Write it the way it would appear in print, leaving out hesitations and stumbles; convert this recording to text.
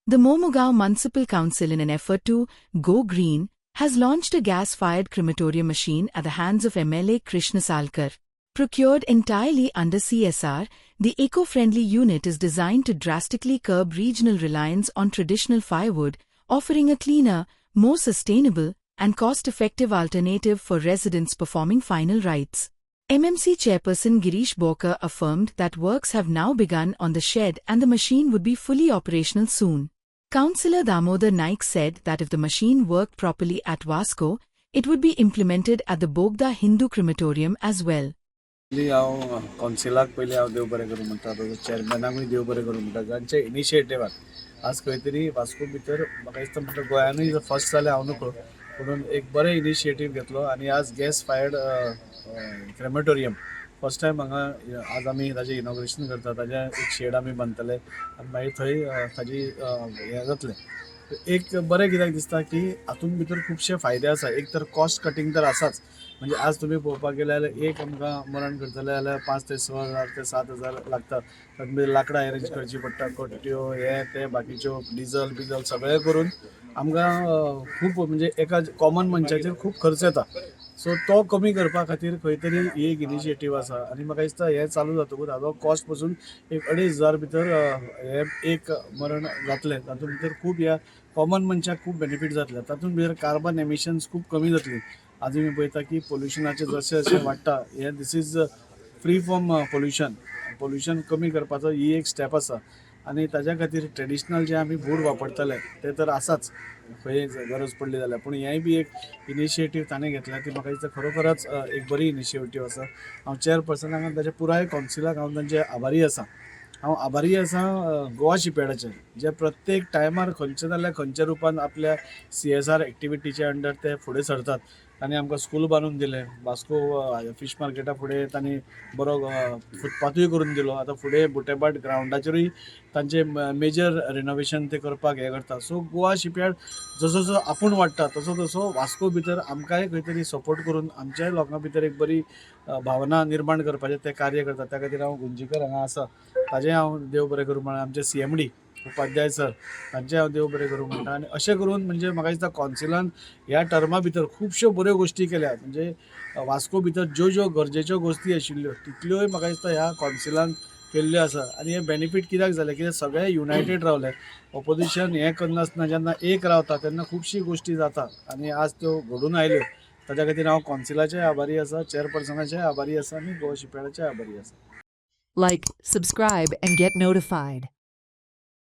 The Momugao Municipal Council, in an effort to go green, has launched a gas-fired crematorium machine at the hands of MLA Krishna Salkar. Procured entirely under CSR, the eco-friendly unit is designed to drastically curb regional reliance on traditional firewood, offering a cleaner, more sustainable, and cost-effective alternative for residents performing final rites. MMC Chairperson Girish Borkar affirmed that works have now begun on the shed and the machine would be fully operational soon. Councillor Damodar Naik said that if the machine worked properly at Vasco, it would be implemented at the Bogda Hindu crematorium as well. कौन्सिलाक पहिले हांव देव बरें करूं म्हणटा, चेअरमॅनाकूय देव बरें करूं म्हणटा. जांच्या इनिशिएटिवान आज खंय तरी वास्को भितर म्हाका दिसता म्हणटा गोंयानूय फर्स्ट जालें हांव नको, पूण एक बरें इनिशिएटीव घेतलो आनी आज gas fired crematorium first time हांगा आज आमी ताजें इनॉग्रेशन करता. ताजें एक शेड आमी बांदतले आनी मागीर थंय ताजी हें जातलें. एक बरें कित्याक दिसता की हातूंत भितर खुबशे फायदे आसा. एक तर कॉस्ट कटींग तर आसाच, म्हणजे आज तुम्ही पळोवपाक गेले जाल्यार एक आमकां मरण करतले जाल्यार 5 ते 6,000 ते 7,000 लागतात. तातूंत भितर लाकडां अरेंज करची पडटा, कट्ट्यो हे ते बाकीच्यो डिझल बिझल सगळें करून आमकां खूब म्हणजे एका कॉमन मनशाचेर खूब खर्च येता. सो तो कमी करपा खातीर खंय तरी ही एक इनिशिएटीव आसा आनी म्हाका दिसता हें चालू जातकूच हाजो कॉस्ट पसून एक 2,500 भितर हें एक मरण जातलें. तातूंत भितर खूब ह्या कॉमन मनशाक खूब बेनिफीट जातले. तातूंत भितर कार्बन एमिशन्स खूब कमी जातली. आज आमी पळयता की पोल्युशनाचें जशें जशें वाडटा हें this is free from pollution कमी करपाचो ही एक स्टेप आसा. आनी ताज्या खातीर ट्रेडिशनल जे आमी वूड वापरतले ते तर आसाच खंय गरज पडली जाल्यार, पूण हेंय बी एक इनिशिएटीव ताणें घेतल्या ती म्हाका दिसता खरोखरच एक बरी इनिशिएटीव आसा. हांव चेअरपर्सनाक आनी ताच्या पुराय कावन्सिलाक हांव तांचे आभारी आसा. हांव आभारी आसा गोवा शिपयार्डाचे, जे प्रत्येक टायमार खंयचे जाल्यार खंयच्या रुपान आपल्या CSR एक्टिविटीच्या अंडर ते फुडें सरतात. तांणी आमकां स्कूल बांदून दिलें, वास्को फीश मार्केटा फुडें तांणी बरो फुटपाथूय करून दिलो. आतां फुडें बुटेबाट ग्रावंडाचेरूय तांचे मेजर रिनोवेशन ते करपाक हें करता. सो गोवा शिपयार्ड जसो जसो आपूण वाडटा तसो तसो वास्को भितर आमकांय खंय तरी सपोर्ट करून आमच्याय लोकां भितर एक बरी भावना निर्माण करपाचें ते कार्य करता. त्या खातीर हांव गुंजीकर हांगा आसा ताजें हांव देव बरें करूं म्हणटा. आमचे CMD उपाध्याय सर तांचें हांव देव बरें करूं म्हणटा. आनी अशें करून म्हणजे म्हाका दिसता कौन्सिलान ह्या टर्मा भितर खुबश्यो बऱ्यो गोश्टी केल्या. म्हणजे वास्को भितर ज्यो ज्यो गरजेच्यो गोश्टी आशिल्ल्यो तितल्योय म्हाका दिसता ह्या कौन्सिलान केल्ल्यो आसा. आनी हें बेनिफीट कित्याक जालें, कित्याक सगळे युनायटेड रावले. ऑपोजिशन हें करनासतना जेन्ना एक रावता तेन्ना खुबशी गोश्टी जाता आनी आज त्यो घडून आयल्यो. ताच्या खातीर हांव कौन्सिलाचेय आभारी आसा, चेअरपर्सनाचेय आभारी आसा आनी गोवा शिपयार्डाचेय आभारी आसा. Like, subscribe, and get notified.